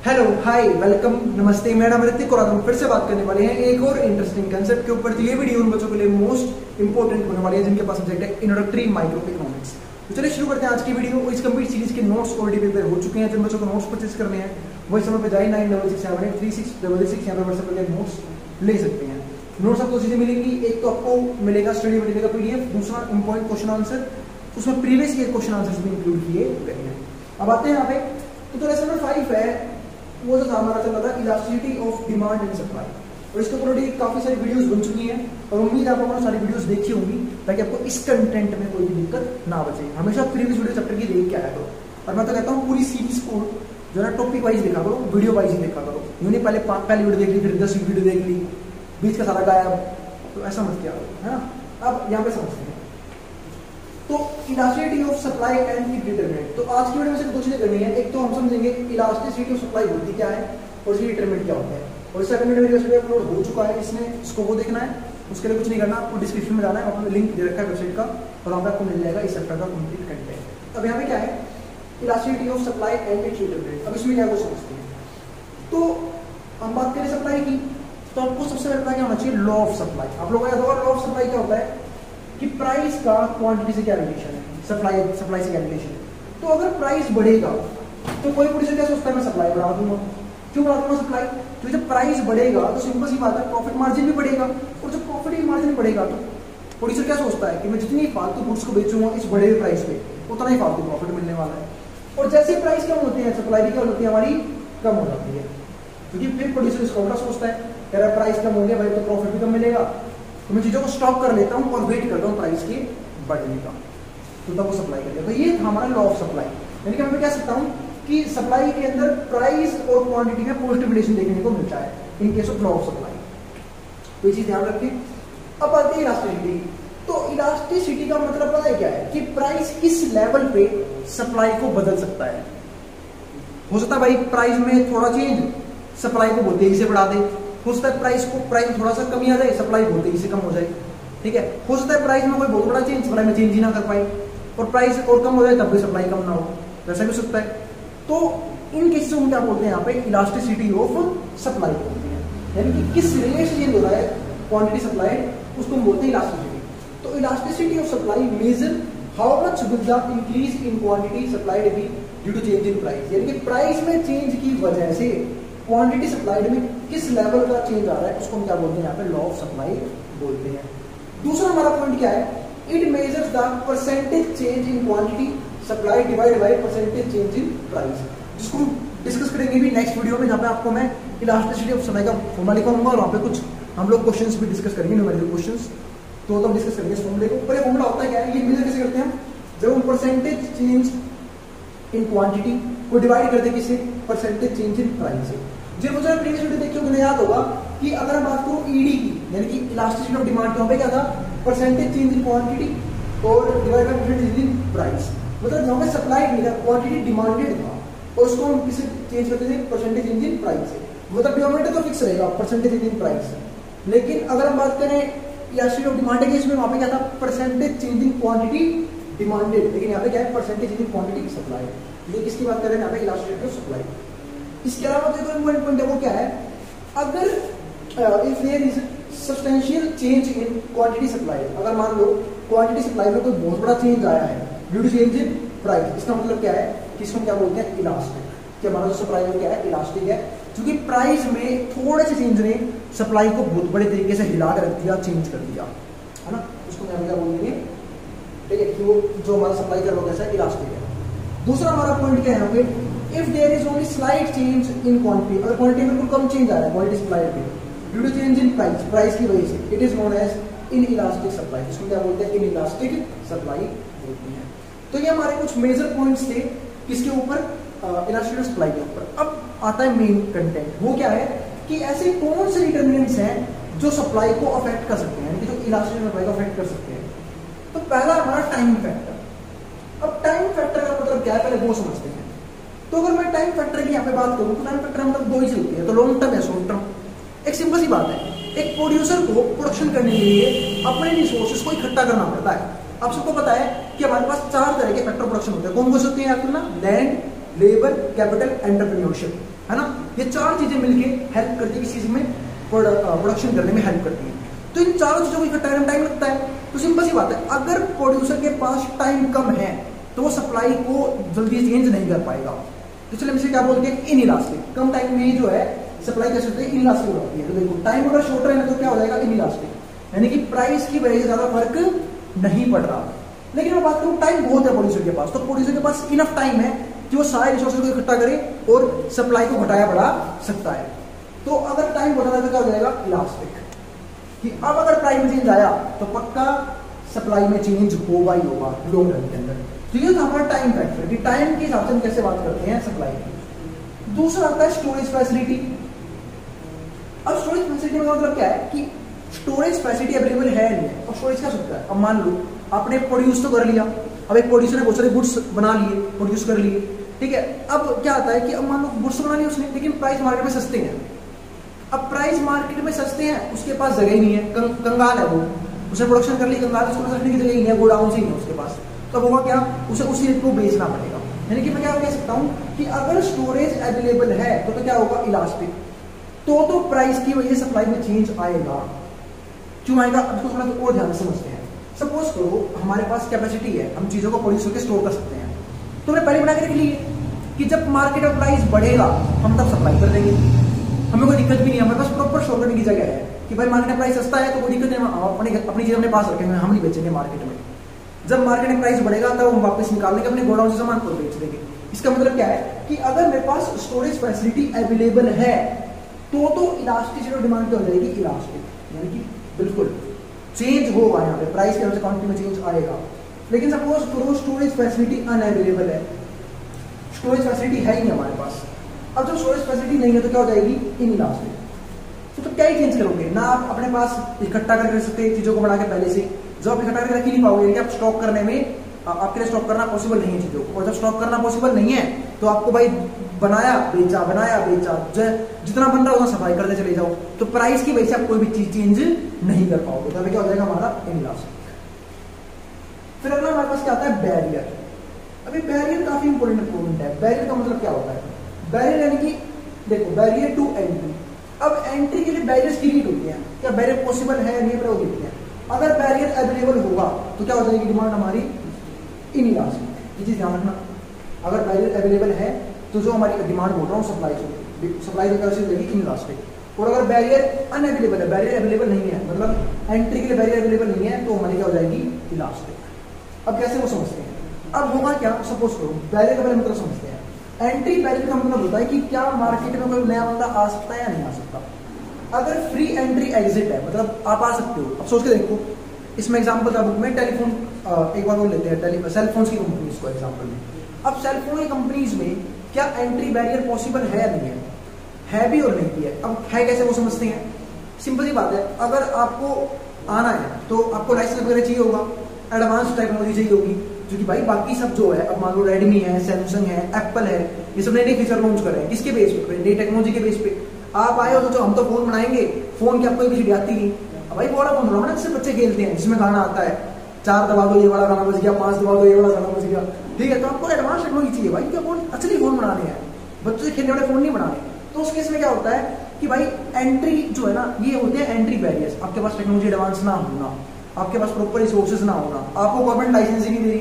Hello hi welcome नमस्ते, मेरा नाम ऋतिक और आज हम फिर से बात करने वाले हैं एक और इंटरेस्टिंग कंसेप्ट के ऊपर। तो ये वीडियो उन बच्चों के लिए मोस्ट इंपोर्टेंट होने वाली है जिनके पास सब्जेक्ट है इंट्रोडक्टरी माइक्रो इकोनॉमिक्स। तो चलिए शुरू करते हैं आज की वीडियो। इस कंप्लीट सीरीज के नोट्स ऑलरेडी प्रिपेयर हो चुके हैं। जिन बच्चों को नोट्स परचेज करने हैं वही समय पे जाए 9667836666 यहाँ पर व्हाट्सएप करके नोट्स ले सकते हैं। नोट्स आपको चीजें मिलेंगी, एक तो आपको मिलेगा स्टडी मटेरियल का पीडीएफ, दूसरा इंपॉर्टेंट क्वेश्चन आंसर, उसमें प्रीवियस ईयर क्वेश्चन आंसर भी इंक्लूड किए गए हैं। अब आते हैं यहाँ पे, तो लेसन नंबर 5 है वो जो हमारा चल रहा था elasticity of demand and supply, और इसके ऊपर ऑलरेडी काफी सारी वीडियोस बन चुकी हैं और उम्मीद है आप लोगों ने सारी वीडियोस देखी होंगी ताकि आपको इस कंटेंट में कोई भी दिक्कत ना बचे। हमेशा प्रीवियस वीडियो चैप्टर की देख के आया करो, और मैं तो कहता हूँ पूरी सीरीज को जो है टॉपिक वाइज देखा करो, वीडियो वाइज ही देखा करो। यूँ नहीं पहली वीडियो देख ली फिर 10 वीडियो देख ली, बीच का सारा गायब, तो ऐसा मत किया करो, है ना। अब यहाँ पे समझते हैं तो elasticity of supply and determinant. तो आज की वीडियो में से दो चीजें करनी है। एक तो हम समझेंगे इलास्टिसिटी ऑफ सप्लाई होती क्या है और इसकी डिटरमिनेंट क्या होता है, और सेकंड वीडियो अपलोड हो चुका है, इसमें इसको वो देखना है। उसके लिए कुछ नहीं करना, आपको डिस्क्रिप्शन में जाना है, आपको लिंक दे रखा है वेबसाइट का और वहाँ पे आपको मिल जाएगा इस चैप्टर का कंप्लीट कंटेंट। अब यहाँ पे क्या है elasticity of supply and it's determinant. अब इसमें क्या कुछ समझते हैं, तो हम बात करें सप्लाई की, तो आपको सबसे पहले क्या होना चाहिए, लॉ ऑफ सप्लाई। आप लोगों को याद होगा लॉ ऑफ सप्लाई क्या होता है कि प्राइस का क्वांटिटी से क्या रिलेशन है, सप्लाई से क्या रिलेशन है। तो अगर प्राइस बढ़ेगा तो कोई प्रोड्यूसर क्या सोचता है मैं सप्लाई बढ़ा दूंगा। क्यों बढ़ा दूंगा सप्लाई, क्योंकि जब प्राइस बढ़ेगा तो सिंपल सी बात है प्रॉफिट मार्जिन भी बढ़ेगा, और जब प्रॉफिट मार्जिन बढ़ेगा तो प्रोड्यूसर क्या सोचता है कि मैं जितनी फालतू गुड्स को बेचूंगा इस बढ़े हुए प्राइस पे उतना ही फालतू प्रॉफिट मिलने वाला है। और जैसे प्राइस कम होती है सप्लाई भी क्या होती है हमारी कम हो जाती है, क्योंकि फिर प्रोड्यूसर इसको उल्टा सोचता है कि अगर प्राइस कम हो गया भाई तो प्रॉफिट भी कम मिलेगा, तो मैं चीजों को स्टॉक कर लेता हूँ और वेट करता हूँ प्राइस के बढ़ने का, तो तब वो सप्लाई करेगा। तो ये था हमारा लॉ ऑफ सप्लाई। यानी कि मैं कह सकता हूँ कि सप्लाई के अंदर प्राइस और क्वांटिटी में पॉजिटिव रिलेशन देखने को मिलता है in case of law of supply. तो ये चीज ध्यान रखिए। अब आते हैं इलास्टिसिटी। तो इलास्टिसिटी का मतलब पता है क्या है कि प्राइस किस लेवल पे सप्लाई को बदल सकता है। हो सकता है भाई प्राइस में थोड़ा चेंज सप्लाई को बहुत तेजी से बढ़ा दे, हो सकता है प्राइस थोड़ा सा कमी आ जाए सप्लाई बहुत तेजी से कम हो जाए, ठीक है। हो सकता है प्राइस में कोई बहुत बड़ा चेंज सप्लाई में चेंज ही ना कर पाए और प्राइस और कम हो जाए तब भी सप्लाई कम ना हो, वैसा भी हो सकता है। तो इन केसेस में क्या बोलते हैं यहाँ पे इलास्टिसिटी ऑफ सप्लाई बोलते हैं, यानी कि किस रेट से चेंज हो रहा है क्वांटिटी सप्लाई, उसको हम बोलते हैं इलास्टिसिटी। तो elasticity of supply measure how much will the increase in quantity supplied be due to change in price, यानी कि प्राइस में चेंज की वजह से क्वांटिटी सप्लाइड में किस लेवल का चेंज आ रहा है उसको हम क्या बोलते हैं यहाँ पे लॉ ऑफ सप्लाई बोलते हैं। दूसरा हमारा पॉइंट क्या है, it measures the percentage change in quantity supply divide by percentage change in price, जिसको हम डिस्कस करेंगे भी नेक्स्ट वीडियो में, जहाँ पे आपको मैं इलास्टिसिटी ऑफ सप्लाई का फॉर्मूला लिखूंगा और वहाँ पे कुछ हम लोग क्वेश्चंस भी डिस्कस करेंगे, न्यूमेरिकल क्वेश्चंस, तो तब डिस्कस करेंगे इस फॉर्मूले को। पर ये फॉर्मूला होता है क्या है, ये मेजर कैसे करते हैं, जब हम परसेंटेज चेंज इन क्वांटिटी को डिवाइड करते हैं किससे, परसेंटेज चेंज इन प्राइस से। जो मुझे प्रीवियस वीडियो देखिए उन्हें याद होगा कि अगर हम बात करूं ईडी की, यानी कि इलास्टिसिटी ऑफ डिमांड के वहां पे क्या था, परसेंटेज चेंज इन क्वांटिटी और divide by percentage change in price. मतलब जहां पे सप्लाई नहीं था क्वांटिटी डिमांडेड था और उसको हम किसे चेंज करते थे, परसेंटेज चेंज इन प्राइस से। मतलब डिनोमिनेटर तो फिक्स रहेगा परसेंटेज चेंज इन प्राइस, लेकिन अगर हम बात करें इलास्टिसिटी ऑफ डिमांड के इसमें वहां पे क्या था, percentage change in quantity demanded, लेकिन यहाँ पे क्या है percentage change in quantity supply. ये किसकी बात कर रहे हैं यहाँ पे, इलास्टिसिटी ऑफ सप्लाई। इसके अलावा जो इम्पोर्टेंट पॉइंट है वो क्या है, अगर if there is substantial change in quantity supply, अगर मान लो क्वांटिटी सप्लाई में कोई बहुत बड़ा चेंज आया है due to change in price, इसका मतलब क्या है कि इसको क्या बोलते हैं इलास्टिक, कि हमारा जो सप्लाई है क्या है इलास्टिक है, क्योंकि प्राइस में थोड़े से चेंज ने सप्लाई को बहुत बड़े तरीके से हिला कर रख दिया, चेंज कर दिया, है ना, उसको क्या बोलेंगे, ठीक है, कि वो जो हमारा सप्लाई कर रहा है इलास्टिक है। दूसरा हमारा पॉइंट क्या है यहाँ पे, if there is only slight change in quantity, अगर क्वांटिटी में बिल्कुल कम चेंज आ रहा है क्वांटिटी सप्लाई पे due to change in price की वजह से, it is known as inelastic supply. इसको क्या बोलते हैं, इनइलास्टिक सप्लाई बोलते हैं। तो ये हमारे कुछ मेजर पॉइंट्स थे किसके ऊपर, इलास्टिसिटी सप्लाई के ऊपर। अब आता है मेन कंटेंट, वो क्या है कि ऐसे कौन से डिटरमिनेंट्स हैं जो सप्लाई को अफेक्ट कर सकते हैं, यानी कि जो इलास्टिसिटी सप्लाई को अफेक्ट कर सकते हैं। तो पहला हमारा टाइम फैक्टर। अब टाइम फैक्टर का मतलब क्या है पहले वो समझते हैं। तो अगर मैं टाइम फैक्टर की यहाँ पे बात करूँ तो टाइम फैक्टर मतलब दो ही होती है, तो लॉन्ग टर्म या शॉर्ट टर्म। एक सिंपल सी बात है, एक प्रोड्यूसर को प्रोडक्शन करने के लिए अपने रिसोर्सेज को इकट्ठा करना पड़ता है। आप सबको पता है कि हमारे पास 4 तरह के फैक्टर प्रोडक्शन होते हैं। कौन कौन से होते हैं आपको ना, लैंड, लेबर, कैपिटल, एंटरप्रेन्योरशिप, है ना। ये चार चीजें मिलके हेल्प करती है किसी चीज में प्रोडक्शन करने में हेल्प करती है। तो इन चारों चीजों को इकट्ठा करने में टाइम लगता है। तो सिंपल सी बात है, अगर प्रोड्यूसर के पास टाइम कम है तो वो सप्लाई को जल्दी चेंज नहीं कर पाएगा। तो चलिए इसे क्या बोलते हैं, इनइलास्टिक। कम टाइम में जो है सप्लाई कैसे होती है, इनइलास्टिक होती है। तो देखो टाइम अगर शॉर्ट है तो क्या हो जाएगा, इनइलास्टिक, यानी कि प्राइस की वजह से ज्यादा फर्क नहीं पड़ रहा। लेकिन मैं बात करूं टाइम बहुत है प्रोड्यूसर के पास, तो प्रोड्यूसर के पास इनफ टाइम है कि वो सारे रिसोर्सेज को इकट्ठा करे और सप्लाई को घटाया बढ़ा सकता है। तो अगर टाइम बढ़ा है तो क्या हो जाएगा, इलास्टिक, कि अब अगर प्राइस में चेंज आया तो पक्का सप्लाई में चेंज होगा ही होगा लॉन्ग रन के अंदर। तो ये तो हमारा टाइम फैक्टर, कि टाइम के हिसाब से हम कैसे बात करते हैं सप्लाई की। दूसरा आता है स्टोरेज फैसिलिटी। अब स्टोरेज फैसिलिटी का मतलब क्या है कि स्टोरेज फैसिलिटी अवेलेबल है नहीं है, और स्टोरेज क्या सकता है। अब मान लो आपने प्रोड्यूस तो कर लिया, अब एक प्रोड्यूसर ने बहुत सारे गुड्स बना लिए, प्रोड्यूस कर लिए, ठीक है। अब क्या आता है कि अब मान लो गुड्स बना लिए उसने, लेकिन प्राइस मार्केट में सस्ते हैं। अब प्राइस मार्केट में सस्ते हैं, उसके पास जगह ही नहीं है, कंगाल है वो, उसने प्रोडक्शन कर ली, कंगाल, उसको रखने की जगह ही नहीं है, गोडाउन से ही है उसके पास। तो होगा क्या, उसे उसी रेट को बेचना पड़ेगा। यानी कि मैं क्या कह सकता हूं कि अगर स्टोरेज अवेलेबल है तो क्या होगा, इलास्टिक। तो प्राइस की वजह से सप्लाई में चेंज आएगा। क्यों आएगा, अब इसको थोड़ा और ध्यान से समझते हैं। सपोज करो हमारे पास कैपेसिटी है, हम चीजों को प्रोड्यूस करके स्टोर कर सकते हैं। तो हमने पहले बना के रख लिए कि जब मार्केट में प्राइस बढ़ेगा हम तब सप्लाई कर देंगे, हमें कोई दिक्कत भी नहीं है, हमारे पास प्रॉपर स्टोर करने की जगह है कि भाई मार्केट में प्राइस सस्ता है तो कोई दिक्कत नहीं, अपनी चीज अपने पास रखेंगे, हम नहीं बेचेंगे मार्केट में। जब मार्केट में प्राइस बढ़ेगा तब हम वापस निकाल लेंगे अपने गोडाउन से सामान को बेच देंगे। इसका मतलब क्या है कि अगर मेरे पास स्टोरेज फैसिलिटी अवेलेबल है तो इलास्टिसिटी डिमांड क्या हो जाएगी, इलास्टिक, यानी कि बिल्कुल चेंज होगा, यहाँ पे प्राइस के अनुसार क्वांटिटी में चेंज आएगा। लेकिन सपोज करो स्टोरेज फैसिलिटी अनअवेलेबल है, स्टोरेज फैसिलिटी है ही नहीं हमारे पास। अब जब स्टोरेज फैसिलिटी नहीं है तो क्या हो जाएगी, इनइलास्टिक। तो क्या ही चेंज करोगे ना, आप अपने पास इकट्ठा करके रख सकते हैं चीजों को बना के पहले से, जब आप इकट्ठा करके रख ही नहीं पाओगे, आप स्टॉक करने में आपके लिए स्टॉक करना पॉसिबल नहीं है चीजों को। और जब स्टॉक करना पॉसिबल नहीं है तो आपको भाई बनाया बेचा, जितना बन रहा है उतना सप्लाई करते चले जाओ, तो प्राइस की वजह से आप कोई भी चीज चेंज नहीं कर पाओगे। तो क्या हो जाएगा हमारा, इनइलास्टिक। फिर अगला हमारे पास क्या आता है, बैरियर। अभी बैरियर काफी इंपॉर्टेंट कंपोनेंट है। बैरियर का मतलब क्या होता है, बैरियर यानी कि देखो बैरियर टू एंट्री। अब एंट्री के लिए बैरियर्स क्रिएट होते हैं, क्या बैरियर पॉसिबल है नहीं है, देखते हैं। अगर बैरियर अवेलेबल होगा तो क्या हो जाएगी डिमांड हमारी, इनइलास्टिक। ये चीज ध्यान रखना, अगर बैरियर अवेलेबल है तो जो हमारी डिमांड बोल रहा हूँ सप्लाई तो कैसे देगी, इनइलास्टिक। और अगर बैरियर अनअवेलेबल है, बैरियर अवेलेबल नहीं है, मतलब एंट्री के लिए बैरियर अवेलेबल नहीं है, तो हमारी क्या हो जाएगी, इलास्टिक। अब कैसे वो समझते हैं, अब होगा क्या, सपोज करो बैरियर का पहले मतलब समझते हैं। एंट्री बैरियर का मतलब होता है कि क्या मार्केट में कोई नया बंदा आ सकता है या नहीं आ सकता। अगर फ्री एंट्री एग्जिट है, मतलब आप आ सकते हो। अब सोच के देखो, इसमें एग्जांपल था बुक में टेलीफोन, एक बार वो लेते हैं सेल फोन की कंपनीज को एग्जांपल में। अब सेल फोन की कंपनीज में क्या एंट्री बैरियर पॉसिबल है या नहीं है भी और नहीं भी है। अब है कैसे वो समझते हैं, सिंपल सी बात है, अगर आपको आना है तो आपको लाइसेंस वगैरह चाहिए होगा, एडवांस टेक्नोलॉजी चाहिए होगी, जो कि भाई बाकी सब जो है, अब मान लो रेडमी है, सैमसंग है, एप्पल है, ये सब नए नए फीचर लॉन्च कर रहे हैं, किसके बेस पे, नई टेक्नोलॉजी के बेस पे। आप आए हो तो हम तो फोन बनाएंगे, फोन की आपको किसी आती नहीं, भाई बड़ा फोन बनाओ ना जिससे बच्चे खेलते हैं, जिसमें गाना आता है, 4 दबा दो ये वाला गाना बज गया, 5 दबा दो ये वाला गाना बज गया, ठीक है। तो आपको एडवांस टेक्नोलॉजी चाहिए भाई, क्या फोन असली फोन बनाने हैं, बच्चों से खेलने वाले फोन नहीं बनाने। तो उस केस में क्या होता है कि भाई एंट्री जो है ना, ये होते हैं एंट्री बैरियर्स। आपके पास टेक्नोलॉजी एडवांस ना होना, आपके पास प्रॉपर रिसोर्सेज ना होना, आपको गवर्नमेंट लाइसेंस ही नहीं दे रही,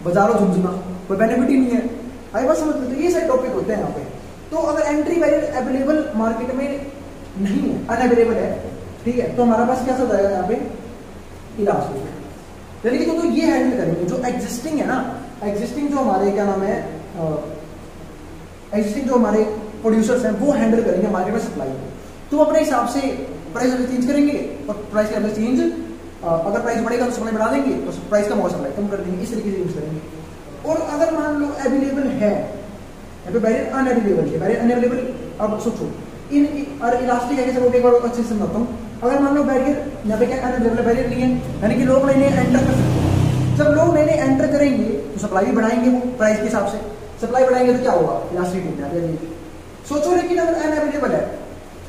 बाजारों झुंझुना, कोई बेनिफिट ही नहीं है, आई बात समझ लो। ये सारे टॉपिक होते हैं यहाँ पे। तो अगर एंट्री बैरियर अवेलेबल मार्केट में नहीं है, अनअवेलेबल है, ठीक है, तो हमारा पास क्या जाएगा यहाँ पे, इलास्टिक। यानी कि तो ये हैंडल करेंगे जो एग्जिस्टिंग है ना, एग्जिस्टिंग जो हमारे क्या नाम है, एग्जिस्टिंग जो हमारे प्रोड्यूसर्स हैं वो हैंडल करेंगे मार्केट में सप्लाई को। तो अपने हिसाब से प्राइस चेंज करेंगे, और प्राइस के अंदर चेंज, अगर प्राइस बढ़ेगा तो सप्लाई बढ़ा देंगे, तो प्राइस कम होगा सप्लाई कम कर देंगे, इस तरीके से यूज करेंगे। और अगर मान लो अवेलेबल है, यहाँ पे बैरियर अनअवेलेबल है, बैरियर अनअवेलेबल, अब सोचो इन और इलास्टिक है, एक बार अच्छे से समझाता हूँ। अगर मान लो बैरियर यहाँ पे क्या अनअवेलेबल बैरियर नहीं है, यानी कि लोग नए नए एंटर कर सकते हैं। जब लोग नए नए एंटर करेंगे तो सप्लाई भी बढ़ाएंगे, वो प्राइस के हिसाब से सप्लाई बढ़ाएंगे तो क्या होगा, इलास्टिक। सोचो लेकिन अगर अनअवेलेबल है,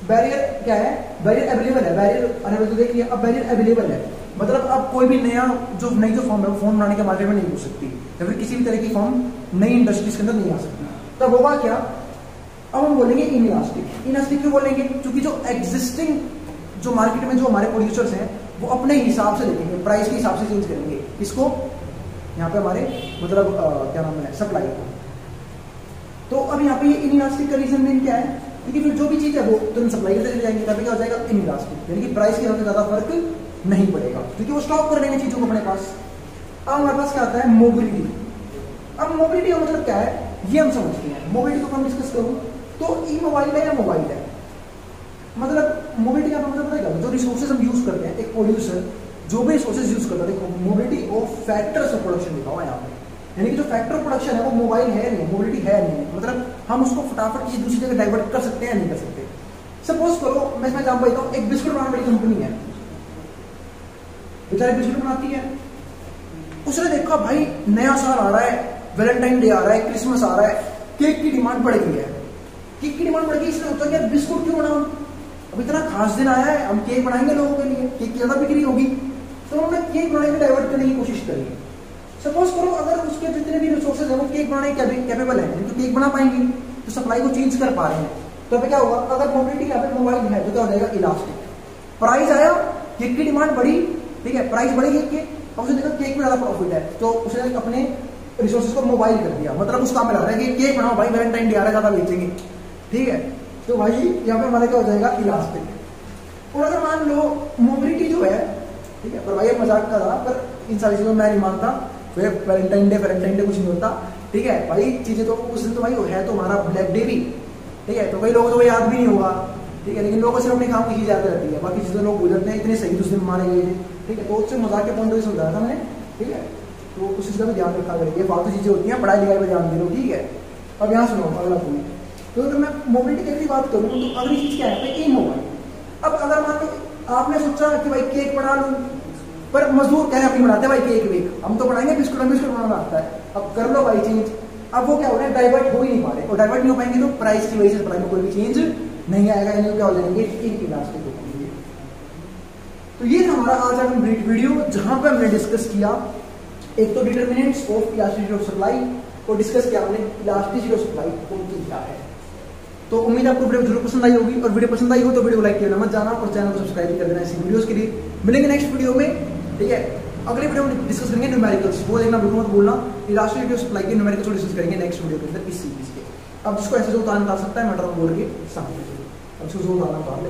बैरियर क्या है, बैरियर अवेलेबल है, बैरियर अनअवेलेबल तो देखिए, अब बैरियर अवेलेबल है मतलब अब कोई भी नया जो नई जो फॉर्म है फोन बनाने के मार्केट में नहीं हो सकती, या फिर किसी भी तरह की फॉर्म नई इंडस्ट्रीज के अंदर नहीं आ सकती। तब होगा क्या, अब हम बोलेंगे इनइलास्टिक। इनइलास्टिक क्यों बोलेंगे, क्योंकि जो एग्जिस्टिंग जो मार्केट में जो हमारे प्रोड्यूसर्स हैं वो अपने हिसाब से देखेंगे, प्राइस के हिसाब से चेंज करेंगे इसको, यहाँ पे हमारे मतलब क्या नाम है, सप्लाई को। तो अब यहाँ पे इनइलास्टिक का रीजन मेन क्या है, क्योंकि फिर जो भी चीज है वो तुरंत सप्लाई करते चले जाएंगे, तभी क्या हो जाएगा इनइलास्टिक, यानी कि प्राइस के ज्यादा फर्क नहीं पड़ेगा, क्योंकि वो स्टॉक कर लेंगे चीजों को अपने पास। अब हमारे पास क्या आता है, मोबिलिटी। अब मोबिलिटी का मतलब क्या है ये हम समझते हैं। मोबिलिटी को हम डिस्कस करूं तो ई मोबाइल है या मोबाइल है, मतलब मोबिलिटी का मतलब पता है, जो रिसोर्सेज हम यूज करते हैं, एक प्रोड्यूसर जो भी रिसोर्सेज यूज करता है, देखो mobility of factors of production लिखा हुआ है यहाँ पे, यानी कि जो फैक्टर ऑफ प्रोडक्शन है वो मोबाइल है नहीं, मोबिलिटी है नहीं, मतलब हम उसको फटाफट किसी दूसरी जगह डाइवर्ट कर सकते हैं या नहीं कर सकते। सपोज करो मैं इसमें एग्जांपल देता हूँ, एक बिस्कुट बनाने वाली कंपनी है, बेचारी बिस्कुट बनाती है, उसने देखा भाई नया साल आ रहा है, वैलेंटाइन डे आ रहा है, क्रिसमस आ रहा है, केक की डिमांड बढ़ गई है, केक की डिमांड बढ़ गई, इसने सोचा कि बिस्कुट क्यों बनाऊं, अब इतना खास दिन आया है, हम केक बनाएंगे लोगों के लिए, केक की ज्यादा बिक्री होगी, तो उन्होंने केक बनाने में डाइवर्ट करने की कोशिश करी। सपोज करो अगर उसके जितने भी रिसोर्सेज है वो केक बनाने के कैपेबल है, तो केक बना पाएंगे, तो सप्लाई को चेंज कर पा रहे हैं, तो अभी क्या होगा, अगर मोबिलिटी यहाँ पे मोबाइल है तो क्या हो जाएगा इलास्टिक, प्राइस आया, केक की डिमांड बढ़ी, ठीक है, प्राइस बढ़ी केक की, और उसने देखा केक में ज्यादा प्रॉफिट है, तो उसने अपने रिसोर्सेज को मोबाइल कर दिया, मतलब उसका काम मिला रहा है कि केक बनाओ भाई, वैलेंटाइन डे आ रहा है, ज्यादा बेचेंगे, ठीक है, तो भाई यहाँ पे हमारा क्या हो जाएगा इलास्टिक। और अगर मान लो मोबिलिटी जो है, ठीक है, पर भाई मजाक का था, पर इन सारी चीजों में मैं नहीं मानता, फिर वैलेंटाइन डे कुछ नहीं होता, ठीक है भाई, चीजें तो उस दिन तो भाई है तो हमारा ब्लैक डे भी, ठीक है, तो कई लोगों को तो याद भी नहीं होगा, ठीक है, लेकिन लोगों को सिर्फ अपने काम की चीज याद रहती है, बाकी चीजें लोग गुजरते हैं, इतने सही उस दिन मारे गए थे, ठीक है, तो उससे मजाक के पॉइंट से समझाया था मैंने, ठीक है, तो उस चीज का भी ध्यान रखा करेंगे, फालतू चीजें होती हैं, पढ़ाई लिखाई पर ध्यान दे लो, ठीक है। अब यहाँ सुनो अगला पॉइंट, तो अगर मैं मोबिलिटी की बात करूँ तो अगली चीज क्या है, ई मोबाइल। अब अगर मान लो आपने सोचा कि भाई केक बना लूं, पर मजदूर कह रहे अपनी बनाते भाई केक वेक, हम तो बनाएंगे बिस्कुट बनाना आता है, अब कर लो भाई चेंज, अब वो क्या हो रहा है, डाइवर्ट हो ही नहीं पा रहे, और डाइवर्ट नहीं हो पाएंगे तो प्राइस की वजह से सप्लाई में कोई भी चेंज नहीं आएगा, यानी क्या हो जाएंगे इलास्टिक हो जाएंगे। तो ये था हमारा आज का कंप्लीट वीडियो, जहां पर हमने डिस्कस किया एक तो determinants of elasticity of supply, और डिस्कस किया हमने इलास्टिसिटी ऑफ सप्लाई उनकी क्या है। तो उम्मीद आपको वीडियो जरूर पसंद आई होगी, और वीडियो पसंद आई हो तो वीडियो लाइक करना मत जाना, और चैनल को सब्सक्राइब कर देना ऐसी वीडियोस के लिए। मिलेंगे नेक्स्ट वीडियो में, ठीक है, अगले वीडियो में डिस्कस करेंगे न्यूमेरिकल्स, वो देखना बिल्कुल मत भूलना, इलास्टिसिटी ऑफ सप्लाई के न्यूमेरिकल्स को डिस्कस करेंगे नेक्स्ट वीडियो के अंदर इस सीरीज के। अब जिसको ऐसे जो उतार सकता है मैटर बोल के सामने, अब उसको जो उतारना उतार ले।